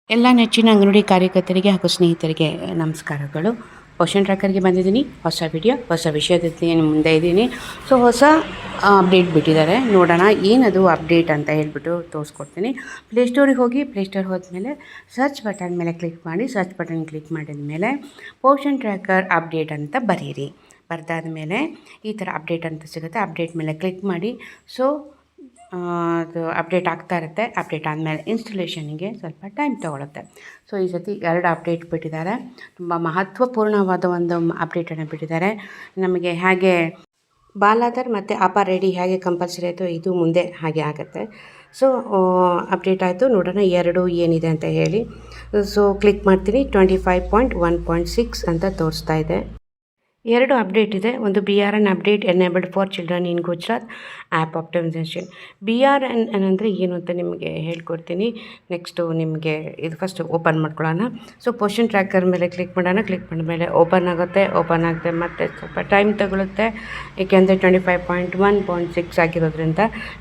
ಎಲ್ಲ ನೆಚ್ಚಿನ ಅಂಗನವಾಡಿ ಕಾರ್ಯಕರ್ತರಿಗೆ ಹಾಗೂ ಸ್ನೇಹಿತರಿಗೆ ನಮಸ್ಕಾರಗಳು. ಪೋಷನ್ ಟ್ರ್ಯಾಕರ್ಗೆ ಬಂದಿದ್ದೀನಿ. ಹೊಸ ವಿಡಿಯೋ ಹೊಸ ವಿಷಯದ ಜೊತೆ ಮುಂದೆ ಇದ್ದೀನಿ. ಸೊ ಹೊಸ ಅಪ್ಡೇಟ್ ಬಿಟ್ಟಿದ್ದಾರೆ, ನೋಡೋಣ ಏನದು ಅಪ್ಡೇಟ್ ಅಂತ ಹೇಳ್ಬಿಟ್ಟು ತೋರಿಸ್ಕೊಡ್ತೀನಿ. ಪ್ಲೇಸ್ಟೋರಿಗೆ ಹೋಗಿ, ಪ್ಲೇಸ್ಟೋರ್ ಹೋದ್ಮೇಲೆ ಸರ್ಚ್ ಬಟನ್ ಮೇಲೆ ಕ್ಲಿಕ್ ಮಾಡಿ. ಸರ್ಚ್ ಬಟನ್ ಕ್ಲಿಕ್ ಮಾಡಿದ ಮೇಲೆ ಪೋಷನ್ ಟ್ರ್ಯಾಕರ್ ಅಪ್ಡೇಟ್ ಅಂತ ಬರೀರಿ. ಬರ್ದಾದ ಮೇಲೆ ಈ ಥರ ಅಪ್ಡೇಟ್ ಅಂತ ಸಿಗುತ್ತೆ. ಅಪ್ಡೇಟ್ ಮೇಲೆ ಕ್ಲಿಕ್ ಮಾಡಿ. ಸೊ ಅದು ಅಪ್ಡೇಟ್ ಆಗ್ತಾ ಇರುತ್ತೆ. ಅಪ್ಡೇಟ್ ಆದಮೇಲೆ ಇನ್ಸ್ಟಾಲೇಷನ್ಗೆ ಸ್ವಲ್ಪ ಟೈಮ್ ತೊಗೊಳುತ್ತೆ. ಸೊ ಈ ಸತಿ 2 ಅಪ್ಡೇಟ್ ಬಿಟ್ಟಿದ್ದಾರೆ. ತುಂಬ ಮಹತ್ವಪೂರ್ಣವಾದ ಒಂದು ಅಪ್ಡೇಟನ್ನು ಬಿಟ್ಟಿದ್ದಾರೆ. ನಮಗೆ ಹೇಗೆ ಬಾಲಾದರ್ ಮತ್ತು ಅಪಾರ್ ರೆಡಿ ಹೇಗೆ ಕಂಪಲ್ಸರಿ ಆಯಿತು, ಇದು ಮುಂದೆ ಹಾಗೆ ಆಗುತ್ತೆ. ಸೊ ಅಪ್ಡೇಟ್ ಆಯಿತು. ನೋಡೋಣ 2 ಏನಿದೆ ಅಂತ ಹೇಳಿ. ಸೊ ಕ್ಲಿಕ್ ಮಾಡ್ತೀನಿ. 25.1.6 ಅಂತ ತೋರಿಸ್ತಾ ಇದೆ. 2 ಅಪ್ಡೇಟ್ ಇದೆ. ಒಂದು BRN update enabled for children in Gujarat app optimisation. BRN ಅಂದರೆ ಏನು ಅಂತ ನಿಮಗೆ ಹೇಳ್ಕೊಡ್ತೀನಿ. ನೆಕ್ಸ್ಟು ನಿಮಗೆ ಇದು ಫಸ್ಟ್ ಓಪನ್ ಮಾಡ್ಕೊಳ್ಳೋಣ. ಸೊ ಪೋಷನ್ ಟ್ರ್ಯಾಕರ್ ಮೇಲೆ ಕ್ಲಿಕ್ ಮಾಡೋಣ. ಕ್ಲಿಕ್ ಮಾಡಿದ್ಮೇಲೆ ಓಪನ್ ಆಗುತ್ತೆ. ಓಪನ್ ಆಗುತ್ತೆ ಮತ್ತು ಸ್ವಲ್ಪ ಟೈಮ್ ತಗೊಳುತ್ತೆ, ಏಕೆಂದರೆ 25.1.6 ಆಗಿರೋದ್ರಿಂದ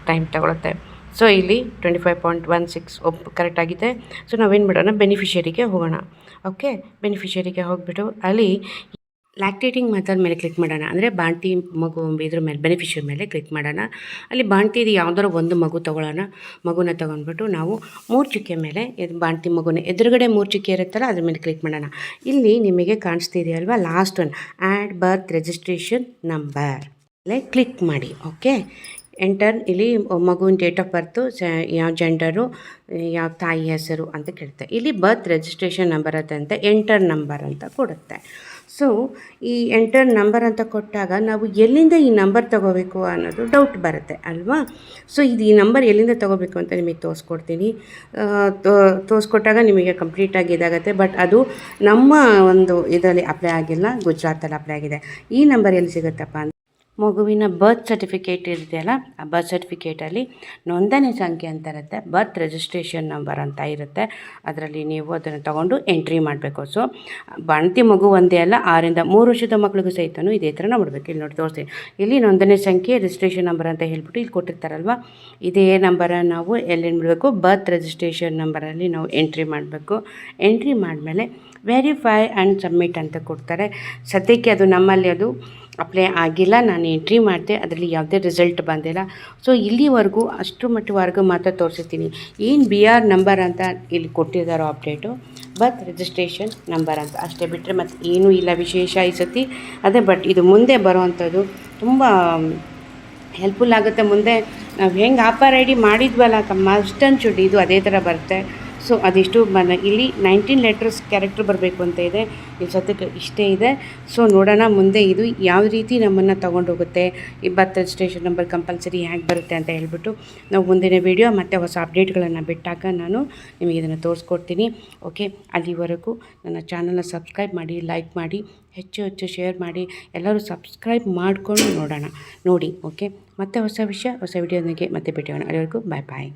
ಟೈಮ್ ತಗೊಳುತ್ತೆ. ಸೊ ಇಲ್ಲಿ 25.16 ಕರೆಕ್ಟಾಗಿದೆ. ಸೊ ನಾವೇನು ಮಾಡೋಣ, ಬೆನಿಫಿಷರಿಗೆ ಹೋಗೋಣ. ಓಕೆ, ಬೆನಿಫಿಷರಿಗೆ ಹೋಗ್ಬಿಟ್ಟು ಅಲ್ಲಿ ಲ್ಯಾಕ್ಟೇಟಿಂಗ್ ಮೆಥಡ್ ಮೇಲೆ ಕ್ಲಿಕ್ ಮಾಡೋಣ. ಅಂದರೆ ಬಾಣ್ತಿ ಮಗು ಇದ್ರ ಮೇಲೆ ಬೆನಿಫಿಷರಿ ಮೇಲೆ ಕ್ಲಿಕ್ ಮಾಡೋಣ. ಅಲ್ಲಿ ಬಾಣ್ತಿದು ಯಾವುದಾದ್ರು ಒಂದು ಮಗು ತೊಗೊಳ್ಳೋಣ. ಮಗುನ ತೊಗೊಂಡ್ಬಿಟ್ಟು ನಾವು 3 ಚುಕ್ಕೆ ಮೇಲೆ ಬಾಣ್ತಿ ಮಗುನ ಎದುರುಗಡೆ 3 ಚುಕ್ಕೆ ಇರುತ್ತಲ್ಲ ಅದ್ರ ಮೇಲೆ ಕ್ಲಿಕ್ ಮಾಡೋಣ. ಇಲ್ಲಿ ನಿಮಗೆ ಕಾಣಿಸ್ತಿದೆಯಲ್ವಾ, ಲಾಸ್ಟ್ ಒನ್ ಆ್ಯಡ್ ಬರ್ತ್ ರಿಜಿಸ್ಟ್ರೇಷನ್ ನಂಬರ್ ಅಲ್ಲೇ ಕ್ಲಿಕ್ ಮಾಡಿ. Okay, enter. ಇಲ್ಲಿ ಮಗುವಿನ ಡೇಟ್ ಆಫ್ ಬರ್ತು, ಯಾವ ಜೆಂಡರು, ಯಾವ ತಾಯಿ ಹೆಸರು ಅಂತ ಕೇಳುತ್ತೆ. ಇಲ್ಲಿ ಬರ್ತ್ ರಿಜಿಸ್ಟ್ರೇಷನ್ ನಂಬರ್ ಅಂತ ಎಂಟರ್ ನಂಬರ್ ಅಂತ ಕೊಡುತ್ತೆ. ಸೊ ಈ ಎಂಟರ್ ನಂಬರ್ ಅಂತ ಕೊಟ್ಟಾಗ ನಾವು ಎಲ್ಲಿಂದ ಈ ನಂಬರ್ ತೊಗೋಬೇಕು ಅನ್ನೋದು ಡೌಟ್ ಬರುತ್ತೆ ಅಲ್ವಾ. ಸೊ ಇದು ಈ ನಂಬರ್ ಎಲ್ಲಿಂದ ತೊಗೋಬೇಕು ಅಂತ ನಿಮಗೆ ತೋರಿಸ್ಕೊಡ್ತೀನಿ. ತೋರಿಸ್ಕೊಟ್ಟಾಗ ನಿಮಗೆ ಕಂಪ್ಲೀಟಾಗಿ ಇದಾಗುತ್ತೆ. ಬಟ್ ಅದು ನಮ್ಮ ಒಂದು ಇದರಲ್ಲಿ ಅಪ್ಲೈ ಆಗಿಲ್ಲ, ಗುಜರಾತಲ್ಲಿ ಅಪ್ಲೈ ಆಗಿದೆ. ಈ ನಂಬರ್ ಎಲ್ಲಿ ಸಿಗುತ್ತಪ್ಪ ಅಂತ ಮಗುವಿನ ಬರ್ತ್ ಸರ್ಟಿಫಿಕೇಟ್ ಇದೆಯಲ್ಲ, ಆ ಬರ್ತ್ ಸರ್ಟಿಫಿಕೇಟಲ್ಲಿ ನೋಂದಣಿ ಸಂಖ್ಯೆ ಅಂತ ಇರುತ್ತೆ, ಬರ್ತ್ ರಿಜಿಸ್ಟ್ರೇಷನ್ ನಂಬರ್ ಅಂತ ಇರುತ್ತೆ. ಅದರಲ್ಲಿ ನೀವು ಅದನ್ನು ತೊಗೊಂಡು ಎಂಟ್ರಿ ಮಾಡಬೇಕು. ಸೊ ಬಾಣ್ತಿ ಮಗು ಒಂದೇ ಅಲ್ಲ, 6 ರಿಂದ 3 ವರ್ಷದ ಮಕ್ಕಳಿಗೂ ಸಹಿತನೂ ಇದೇ ಥರ ಮಾಡಬೇಕು. ಇಲ್ಲಿ ನೋಡಿ ತೋರಿಸ್ತೀನಿ. ಇಲ್ಲಿ ನೋಂದಣಿ ಸಂಖ್ಯೆ ರಿಜಿಸ್ಟ್ರೇಷನ್ ನಂಬರ್ ಅಂತ ಹೇಳ್ಬಿಟ್ಟು ಇಲ್ಲಿ ಕೊಟ್ಟಿರ್ತಾರಲ್ವ, ಇದೇ ನಂಬರನ್ನು ನಾವು ಎಲ್ಲಿ ಮಾಡಬೇಕು, ಬರ್ತ್ ರಿಜಿಸ್ಟ್ರೇಷನ್ ನಂಬರಲ್ಲಿ ನಾವು ಎಂಟ್ರಿ ಮಾಡಬೇಕು. ಎಂಟ್ರಿ ಮಾಡಿದ್ಮೇಲೆ ವೆರಿಫೈ ಆ್ಯಂಡ್ ಸಬ್ಮಿಟ್ ಅಂತ ಕೊಡ್ತಾರೆ. ಸದ್ಯಕ್ಕೆ ಅದು ನಮ್ಮಲ್ಲಿ ಅದು ಅಪ್ಲೈ ಆಗಿಲ್ಲ. ನಾನು ಎಂಟ್ರಿ ಮಾಡಿದೆ, ಅದರಲ್ಲಿ ಯಾವುದೇ ರಿಸಲ್ಟ್ ಬಂದಿಲ್ಲ. ಸೊ ಇಲ್ಲಿವರೆಗೂ ಅಷ್ಟು ಮಟ್ಟವರೆಗೂ ಮಾತ್ರ ತೋರಿಸ್ತೀನಿ. ಏನು BR ನಂಬರ್ ಅಂತ ಇಲ್ಲಿ ಕೊಟ್ಟಿದ್ದಾರೋ ಅಪ್ಡೇಟು, ಬರ್ತ್ ರಿಜಿಸ್ಟ್ರೇಷನ್ ನಂಬರ್ ಅಂತ ಅಷ್ಟೇ ಬಿಟ್ಟರೆ ಮತ್ತು ಏನೂ ಇಲ್ಲ ವಿಶೇಷ ಈ ಸತಿ. ಅದೇ ಬಟ್ ಇದು ಮುಂದೆ ಬರೋವಂಥದ್ದು ತುಂಬ ಹೆಲ್ಪ್ಫುಲ್ ಆಗುತ್ತೆ. ಮುಂದೆ ನಾವು ಹೆಂಗೆ ಅಪಾರ್ ಐಡಿ ಮಾಡಿದ್ವಲ್ಲ ಮಸ್ಟ್ ಶುಡ್, ಇದು ಅದೇ ಥರ ಬರುತ್ತೆ. ಸೊ ಅದಿಷ್ಟು ಇಲ್ಲಿ 19 ಲೆಟರ್ಸ್ ಕ್ಯಾರೆಕ್ಟರ್ ಬರಬೇಕು ಅಂತ ಇದೆ. ಇಲ್ಲಿ ಸದ್ಯಕ್ಕೆ ಇಷ್ಟೇ ಇದೆ. ಸೊ ನೋಡೋಣ ಮುಂದೆ ಇದು ಯಾವ ರೀತಿ ನಮ್ಮನ್ನು ತೊಗೊಂಡೋಗುತ್ತೆ, ಈ ಬರ್ತ್ ರಿಜಿಸ್ಟ್ರೇಷನ್ ನಂಬರ್ ಕಂಪಲ್ಸರಿ ಹೇಗೆ ಬರುತ್ತೆ ಅಂತ ಹೇಳ್ಬಿಟ್ಟು ನಾವು ಮುಂದಿನ ವೀಡಿಯೋ ಮತ್ತು ಹೊಸ ಅಪ್ಡೇಟ್ಗಳನ್ನು ಬಿಟ್ಟಾಗ ನಾನು ನಿಮಗೆ ಇದನ್ನು ತೋರಿಸ್ಕೊಡ್ತೀನಿ. ಓಕೆ, ಅಲ್ಲಿವರೆಗೂ ನನ್ನ ಚಾನಲ್ನ ಸಬ್ಸ್ಕ್ರೈಬ್ ಮಾಡಿ, ಲೈಕ್ ಮಾಡಿ, ಹೆಚ್ಚು ಶೇರ್ ಮಾಡಿ. ಎಲ್ಲರೂ ಸಬ್ಸ್ಕ್ರೈಬ್ ಮಾಡಿಕೊಂಡು ನೋಡಿ. ಓಕೆ, ಮತ್ತೆ ಹೊಸ ವಿಷಯ ಹೊಸ ವಿಡಿಯೋನಿಗೆ ಮತ್ತೆ ಭೇಟಿಯಾಗೋಣ. ಅಲ್ಲಿವರೆಗೂ ಬಾಯ್.